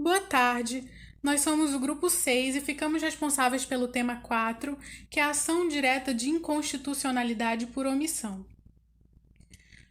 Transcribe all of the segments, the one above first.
Boa tarde. Nós somos o grupo 6 e ficamos responsáveis pelo tema 4, que é a ação direta de inconstitucionalidade por omissão.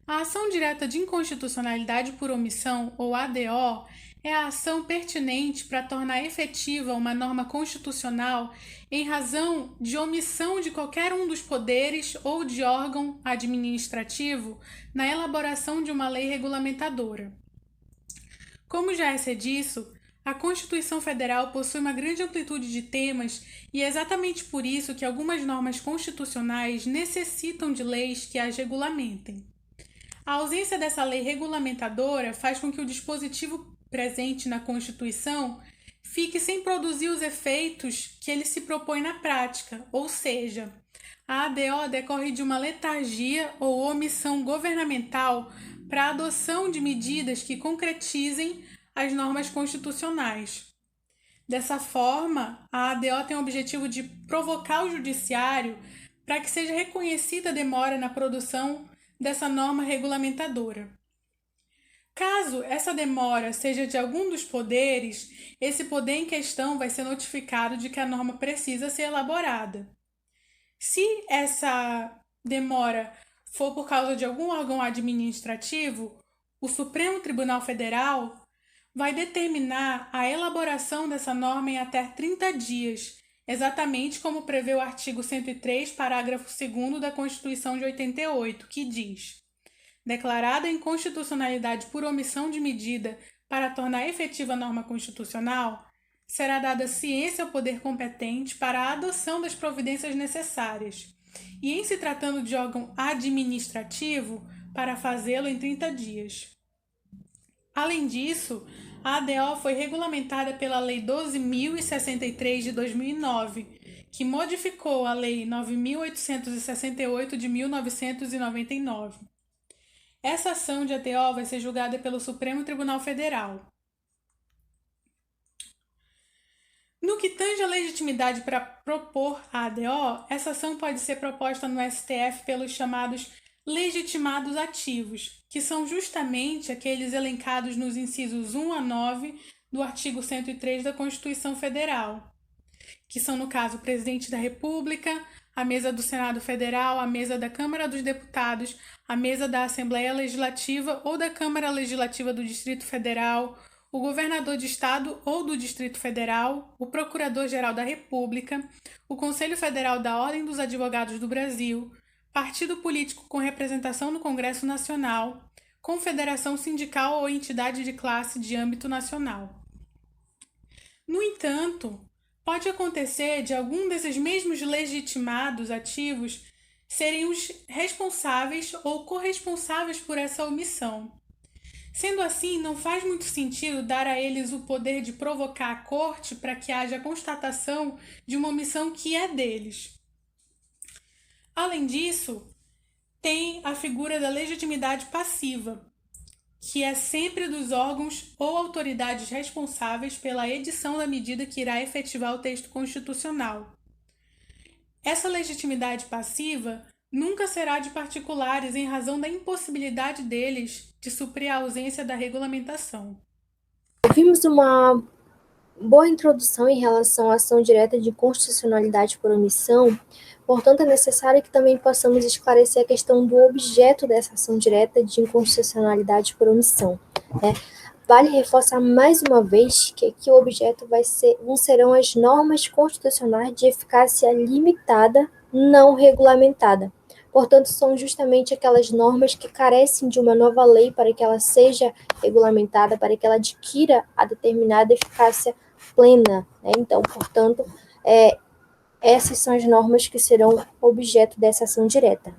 A ação direta de inconstitucionalidade por omissão, ou ADO, é a ação pertinente para tornar efetiva uma norma constitucional em razão de omissão de qualquer um dos poderes ou de órgão administrativo na elaboração de uma lei regulamentadora. Como já é disso, a Constituição Federal possui uma grande amplitude de temas e é exatamente por isso que algumas normas constitucionais necessitam de leis que as regulamentem. A ausência dessa lei regulamentadora faz com que o dispositivo presente na Constituição fique sem produzir os efeitos que ele se propõe na prática, ou seja, a ADO decorre de uma letargia ou omissão governamental para a adoção de medidas que concretizem as normas constitucionais. Dessa forma, a ADO tem o objetivo de provocar o judiciário para que seja reconhecida a demora na produção dessa norma regulamentadora. Caso essa demora seja de algum dos poderes, esse poder em questão vai ser notificado de que a norma precisa ser elaborada. Se essa demora for por causa de algum órgão administrativo, o Supremo Tribunal Federal vai determinar a elaboração dessa norma em até 30 dias, exatamente como prevê o artigo 103, parágrafo 2º da Constituição de 88, que diz: declarada a inconstitucionalidade por omissão de medida para tornar efetiva a norma constitucional, será dada ciência ao poder competente para a adoção das providências necessárias, e em se tratando de órgão administrativo, para fazê-lo em 30 dias. Além disso, a ADO foi regulamentada pela Lei 12.063 de 2009, que modificou a Lei 9.868 de 1999. Essa ação de ADO vai ser julgada pelo Supremo Tribunal Federal. No que tange a legitimidade para propor a ADO, essa ação pode ser proposta no STF pelos chamados legitimados ativos, que são justamente aqueles elencados nos incisos 1 a 9 do artigo 103 da Constituição Federal, que são, no caso, o Presidente da República, a mesa do Senado Federal, a mesa da Câmara dos Deputados, a mesa da Assembleia Legislativa ou da Câmara Legislativa do Distrito Federal, o governador de estado ou do Distrito Federal, o Procurador-Geral da República, o Conselho Federal da Ordem dos Advogados do Brasil, partido político com representação no Congresso Nacional, confederação sindical ou entidade de classe de âmbito nacional. No entanto, pode acontecer de algum desses mesmos legitimados ativos serem os responsáveis ou corresponsáveis por essa omissão. Sendo assim, não faz muito sentido dar a eles o poder de provocar a corte para que haja constatação de uma omissão que é deles. Além disso, tem a figura da legitimidade passiva, que é sempre dos órgãos ou autoridades responsáveis pela edição da medida que irá efetivar o texto constitucional. Essa legitimidade passiva nunca será de particulares em razão da impossibilidade deles de suprir a ausência da regulamentação. Vimos uma boa introdução em relação à ação direta de constitucionalidade por omissão, portanto, é necessário que também possamos esclarecer a questão do objeto dessa ação direta de inconstitucionalidade por omissão. Vale reforçar mais uma vez que aqui o objeto serão as normas constitucionais de eficácia limitada, não regulamentada. Portanto, são justamente aquelas normas que carecem de uma nova lei para que ela seja regulamentada, para que ela adquira a determinada eficácia plena. Então, portanto, essas são as normas que serão objeto dessa ação direta.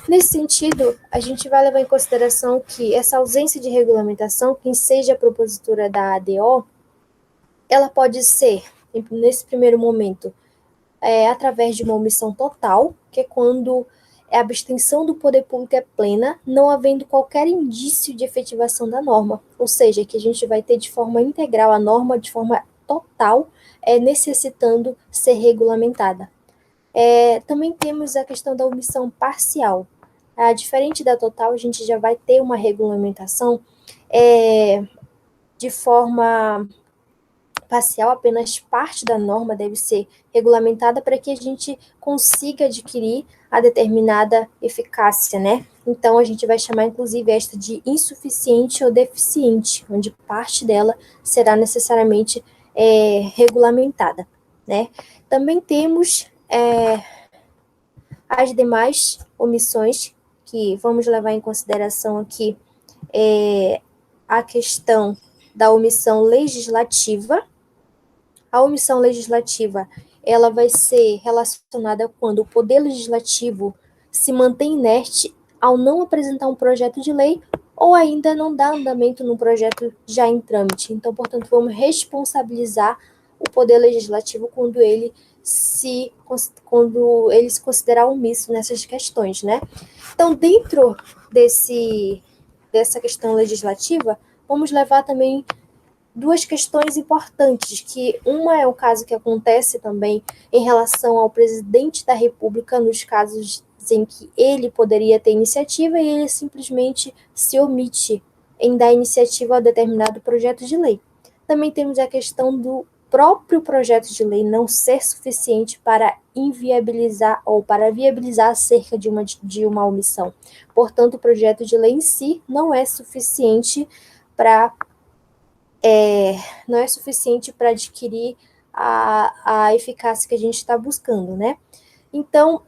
Nesse sentido, a gente vai levar em consideração que essa ausência de regulamentação, quem seja a propositora da ADO, ela pode ser, nesse primeiro momento, através de uma omissão total, que é quando a abstenção do poder público é plena, não havendo qualquer indício de efetivação da norma, ou seja, que a gente vai ter de forma integral a norma, de forma total, necessitando ser regulamentada. Também temos a questão da omissão parcial. Diferente da total, a gente já vai ter uma regulamentação de forma parcial, apenas parte da norma deve ser regulamentada para que a gente consiga adquirir a determinada eficácia, né? Então, a gente vai chamar, inclusive, esta de insuficiente ou deficiente, onde parte dela será necessariamente regulamentada, né? Também temos as demais omissões, que vamos levar em consideração aqui a questão da omissão legislativa. A omissão legislativa, ela vai ser relacionada quando o poder legislativo se mantém inerte ao não apresentar um projeto de lei ou ainda não dá andamento num projeto já em trâmite. Então, portanto, vamos responsabilizar o poder legislativo quando ele se considerar omisso nessas questões, né? Então, dentro dessa questão legislativa, vamos levar também duas questões importantes, que uma é o caso que acontece também em relação ao presidente da República, nos casos em que ele poderia ter iniciativa e ele simplesmente se omite em dar iniciativa a determinado projeto de lei. Também temos a questão do próprio projeto de lei não ser suficiente para inviabilizar ou para viabilizar acerca de uma omissão. Portanto, o projeto de lei em si não é suficiente para adquirir a eficácia que a gente está buscando, né? Então,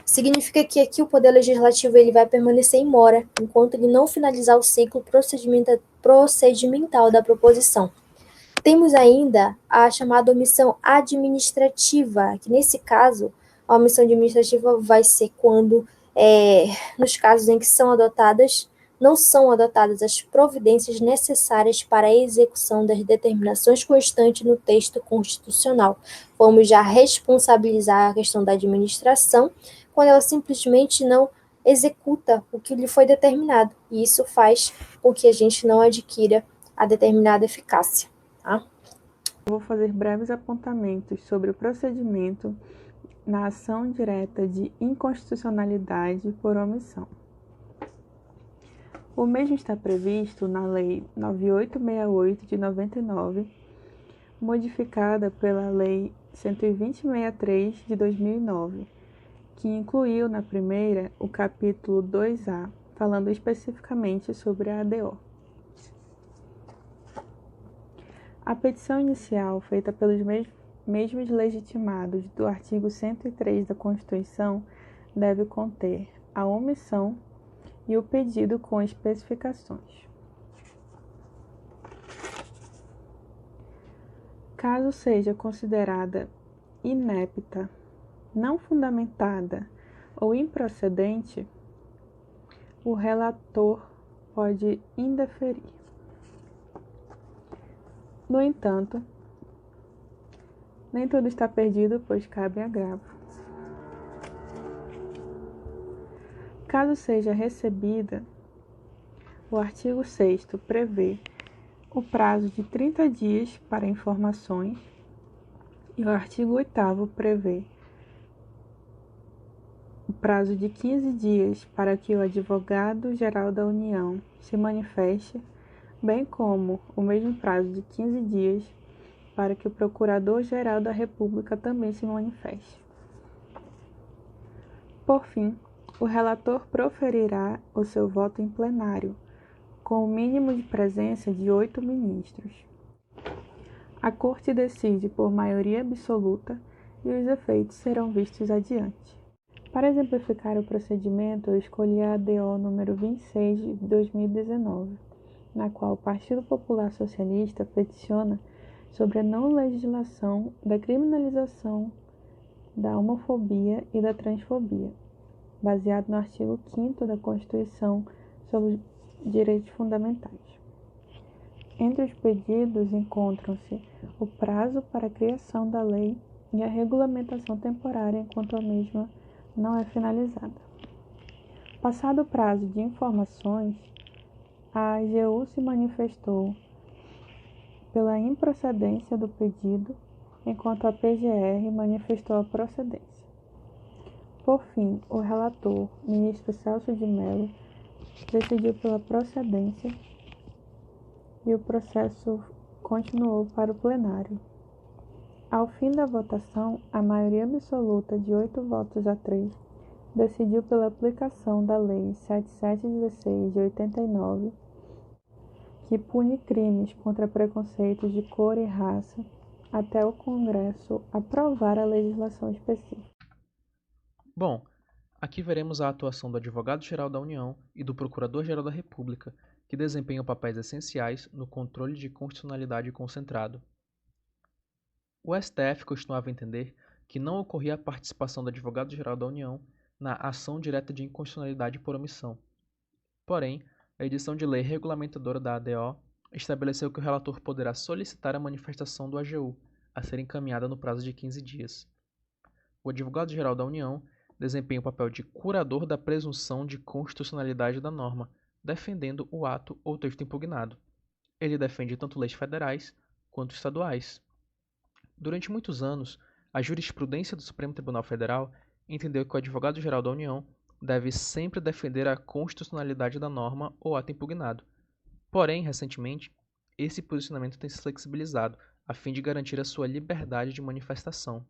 significa que aqui o Poder Legislativo ele vai permanecer em mora, enquanto ele não finalizar o ciclo procedimental da proposição. Temos ainda a chamada omissão administrativa, que nesse caso, a omissão administrativa vai ser quando, nos casos em que não são adotadas as providências necessárias para a execução das determinações constantes no texto constitucional. Vamos já responsabilizar a questão da administração, quando ela simplesmente não executa o que lhe foi determinado, e isso faz com que a gente não adquira a determinada eficácia. Tá? Vou fazer breves apontamentos sobre o procedimento na ação direta de inconstitucionalidade por omissão. O mesmo está previsto na Lei 9868 de 99, modificada pela Lei 12063 de 2009, que incluiu na primeira o capítulo 2A, falando especificamente sobre a ADO. A petição inicial, feita pelos mesmos legitimados do artigo 103 da Constituição, deve conter a omissão e o pedido com especificações. Caso seja considerada inepta, não fundamentada ou improcedente, o relator pode indeferir. No entanto, nem tudo está perdido, pois cabe agravo. Caso seja recebida, o artigo 6º prevê o prazo de 30 dias para informações e o artigo 8º prevê o prazo de 15 dias para que o advogado-geral da União se manifeste, bem como o mesmo prazo de 15 dias para que o Procurador-Geral da República também se manifeste. Por fim, o relator proferirá o seu voto em plenário, com o mínimo de presença de 8 ministros. A Corte decide por maioria absoluta e os efeitos serão vistos adiante. Para exemplificar o procedimento, eu escolhi a ADO número 26 de 2019, na qual o Partido Popular Socialista peticiona sobre a não legislação da criminalização da homofobia e da transfobia, baseado no artigo 5º da Constituição sobre os direitos fundamentais. Entre os pedidos encontram-se o prazo para a criação da lei e a regulamentação temporária enquanto a mesma não é finalizada. Passado o prazo de informações, a AGU se manifestou pela improcedência do pedido, enquanto a PGR manifestou a procedência. Por fim, o relator, ministro Celso de Mello, decidiu pela procedência e o processo continuou para o plenário. Ao fim da votação, a maioria absoluta de 8 votos a 3 decidiu pela aplicação da Lei 7716 de 89, que pune crimes contra preconceitos de cor e raça, até o Congresso aprovar a legislação específica. Bom, aqui veremos a atuação do Advogado-Geral da União e do Procurador-Geral da República, que desempenham papéis essenciais no controle de constitucionalidade concentrado. O STF costumava entender que não ocorria a participação do Advogado-Geral da União na ação direta de inconstitucionalidade por omissão. Porém, a edição de lei regulamentadora da ADO estabeleceu que o relator poderá solicitar a manifestação do AGU, a ser encaminhada no prazo de 15 dias. O Advogado-Geral da União desempenha o papel de curador da presunção de constitucionalidade da norma, defendendo o ato ou texto impugnado. Ele defende tanto leis federais quanto estaduais. Durante muitos anos, a jurisprudência do Supremo Tribunal Federal entendeu que o Advogado-Geral da União deve sempre defender a constitucionalidade da norma ou ato impugnado. Porém, recentemente, esse posicionamento tem se flexibilizado, a fim de garantir a sua liberdade de manifestação.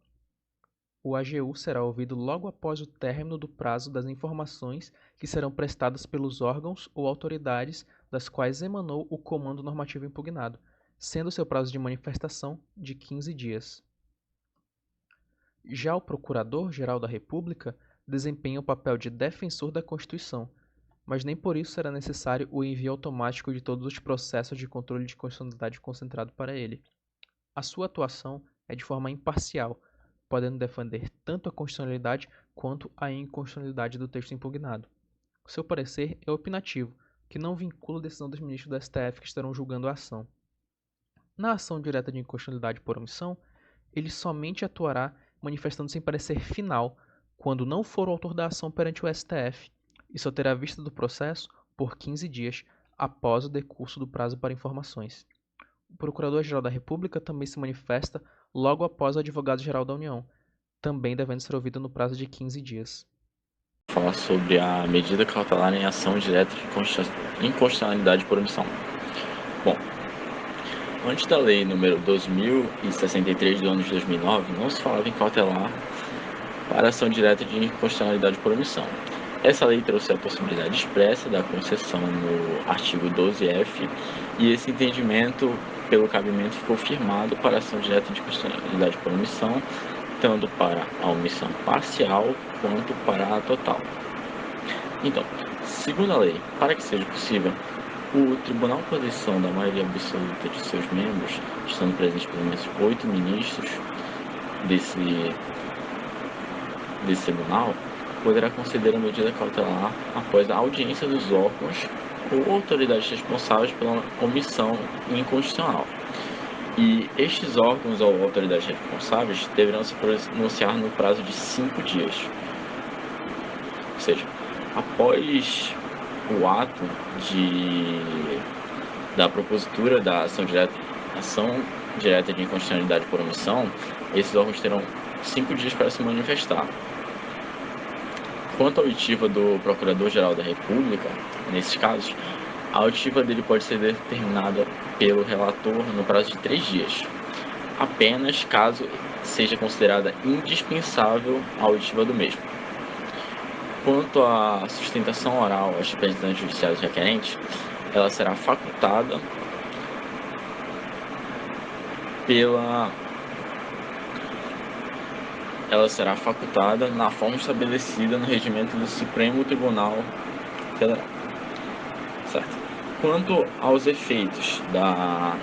O AGU será ouvido logo após o término do prazo das informações que serão prestadas pelos órgãos ou autoridades das quais emanou o comando normativo impugnado, sendo seu prazo de manifestação de 15 dias. Já o Procurador-Geral da República desempenha o papel de defensor da Constituição, mas nem por isso será necessário o envio automático de todos os processos de controle de constitucionalidade concentrado para ele. A sua atuação é de forma imparcial, podendo defender tanto a constitucionalidade quanto a inconstitucionalidade do texto impugnado. Seu parecer é opinativo, que não vincula a decisão dos ministros do STF que estarão julgando a ação. Na ação direta de inconstitucionalidade por omissão, ele somente atuará manifestando-se em parecer final, quando não for o autor da ação perante o STF, e só terá vista do processo por 15 dias após o decurso do prazo para informações. O Procurador-Geral da República também se manifesta logo após o Advogado-Geral da União, também devendo ser ouvido no prazo de 15 dias. Falar sobre a medida cautelar em ação direta de inconstitucionalidade por omissão. Bom, antes da lei número 2063 do ano de 2009, não se falava em cautelar para ação direta de inconstitucionalidade por omissão. Essa lei trouxe a possibilidade expressa da concessão no artigo 12F e esse entendimento pelo cabimento ficou firmado para a ação direta de inconstitucionalidade por omissão, tanto para a omissão parcial quanto para a total. Então, segundo a lei, para que seja possível, o tribunal, por decisão da maioria absoluta de seus membros, estando presentes pelo menos 8 ministros desse tribunal, poderá conceder a medida cautelar após a audiência dos órgãos ou autoridades responsáveis pela omissão inconstitucional. E estes órgãos ou autoridades responsáveis deverão se pronunciar no prazo de 5 dias. Ou seja, após o ato da propositura da ação direta de inconstitucionalidade por omissão, esses órgãos terão 5 dias para se manifestar. Quanto à oitiva do Procurador-Geral da República, nesses casos, a oitiva dele pode ser determinada pelo relator no prazo de 3 dias, apenas caso seja considerada indispensável a oitiva do mesmo. Quanto à sustentação oral aos representantes judiciais requerentes, ela será facultada na forma estabelecida no regimento do Supremo Tribunal Federal. Certo. Quanto aos efeitos da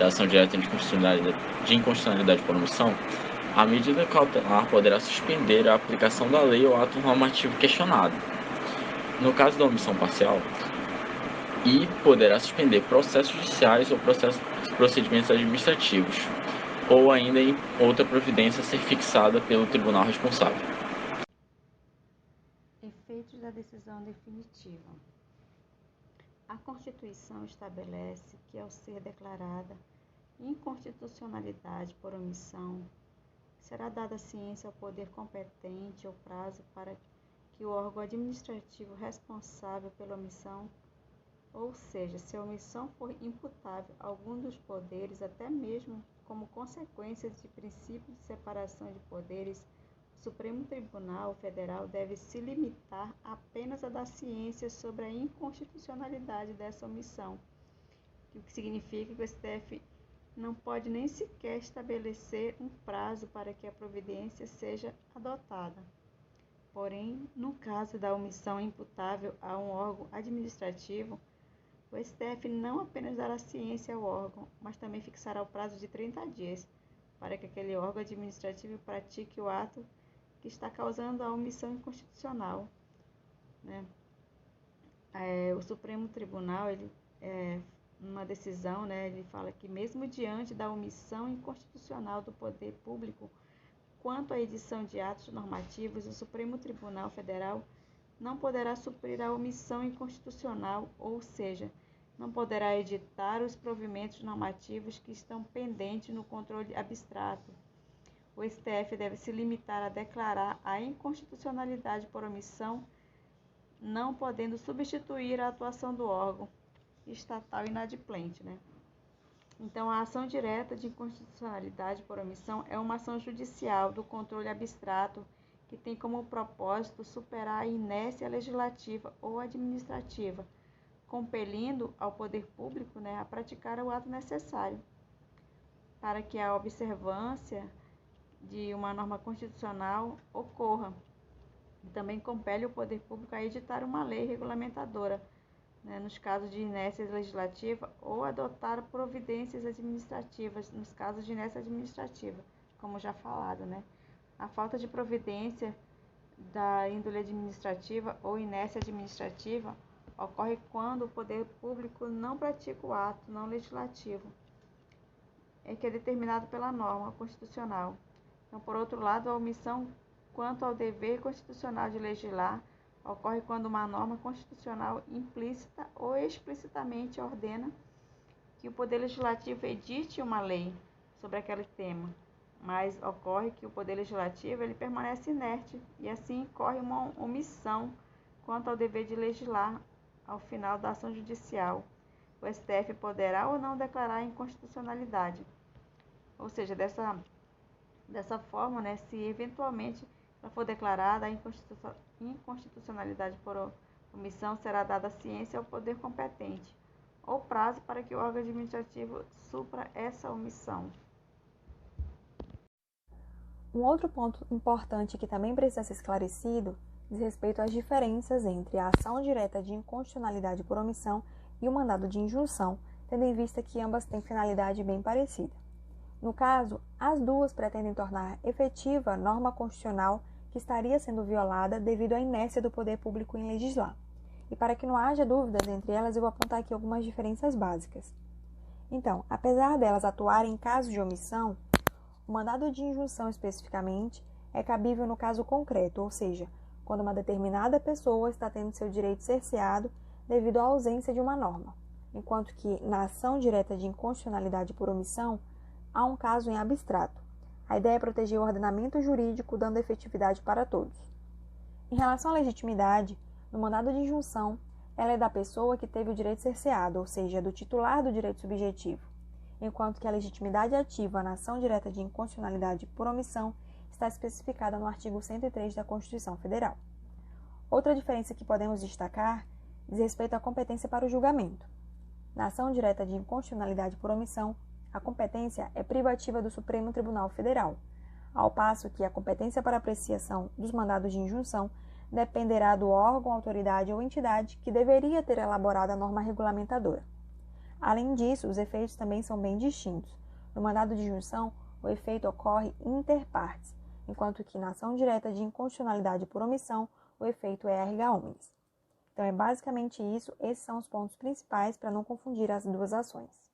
ação direta de inconstitucionalidade por omissão, a medida cautelar poderá suspender a aplicação da lei ou ato normativo questionado. No caso da omissão parcial, e poderá suspender processos judiciais ou procedimentos administrativos, ou ainda em outra providência a ser fixada pelo tribunal responsável. Efeitos da decisão definitiva. A Constituição estabelece que, ao ser declarada inconstitucionalidade por omissão, será dada ciência ao poder competente ou prazo para que o órgão administrativo responsável pela omissão Ou seja, se a omissão for imputável a algum dos poderes, até mesmo como consequência de princípio de separação de poderes, o Supremo Tribunal Federal deve se limitar apenas a dar ciência sobre a inconstitucionalidade dessa omissão, o que significa que o STF não pode nem sequer estabelecer um prazo para que a providência seja adotada. Porém, no caso da omissão imputável a um órgão administrativo, o STF não apenas dará ciência ao órgão, mas também fixará o prazo de 30 dias para que aquele órgão administrativo pratique o ato que está causando a omissão inconstitucional, né? O Supremo Tribunal, numa decisão, né, ele fala que mesmo diante da omissão inconstitucional do poder público quanto à edição de atos normativos, o Supremo Tribunal Federal não poderá suprir a omissão inconstitucional, ou seja, não poderá editar os provimentos normativos que estão pendentes no controle abstrato. O STF deve se limitar a declarar a inconstitucionalidade por omissão, não podendo substituir a atuação do órgão estatal inadimplente, né? Então, a ação direta de inconstitucionalidade por omissão é uma ação judicial do controle abstrato que tem como propósito superar a inércia legislativa ou administrativa, compelindo ao poder público, né, a praticar o ato necessário para que a observância de uma norma constitucional ocorra. E também compele o poder público a editar uma lei regulamentadora, né, nos casos de inércia legislativa, ou adotar providências administrativas, nos casos de inércia administrativa, como já falado, né? A falta de providência da índole administrativa ou inércia administrativa ocorre quando o poder público não pratica o ato não legislativo, que é determinado pela norma constitucional. Então, por outro lado, a omissão quanto ao dever constitucional de legislar ocorre quando uma norma constitucional implícita ou explicitamente ordena que o Poder Legislativo edite uma lei sobre aquele tema, mas ocorre que o Poder Legislativo ele permanece inerte e assim ocorre uma omissão quanto ao dever de legislar ao final da ação judicial. O STF poderá ou não declarar a inconstitucionalidade. Ou seja, dessa forma, né, se eventualmente ela for declarada a inconstitucionalidade por omissão, será dada ciência ao poder competente, ou prazo para que o órgão administrativo supra essa omissão. Um outro ponto importante que também precisa ser esclarecido diz respeito às diferenças entre a ação direta de inconstitucionalidade por omissão e o mandado de injunção, tendo em vista que ambas têm finalidade bem parecida. No caso, as duas pretendem tornar efetiva a norma constitucional que estaria sendo violada devido à inércia do poder público em legislar. E para que não haja dúvidas entre elas, eu vou apontar aqui algumas diferenças básicas. Então, apesar delas atuarem em caso de omissão, o mandado de injunção especificamente é cabível no caso concreto, ou seja, quando uma determinada pessoa está tendo seu direito cerceado devido à ausência de uma norma, enquanto que na ação direta de inconstitucionalidade por omissão há um caso em abstrato. A ideia é proteger o ordenamento jurídico, dando efetividade para todos. Em relação à legitimidade, no mandado de injunção, ela é da pessoa que teve o direito cerceado, ou seja, do titular do direito subjetivo, enquanto que a legitimidade ativa na ação direta de inconstitucionalidade por omissão está especificada no artigo 103 da Constituição Federal. Outra diferença que podemos destacar diz respeito à competência para o julgamento. Na ação direta de inconstitucionalidade por omissão, a competência é privativa do Supremo Tribunal Federal, ao passo que a competência para apreciação dos mandados de injunção dependerá do órgão, autoridade ou entidade que deveria ter elaborado a norma regulamentadora. Além disso, os efeitos também são bem distintos. No mandado de injunção, o efeito ocorre inter partes, enquanto que na ação direta de inconstitucionalidade por omissão, o efeito é erga omnes. Então, é basicamente isso. Esses são os pontos principais para não confundir as duas ações.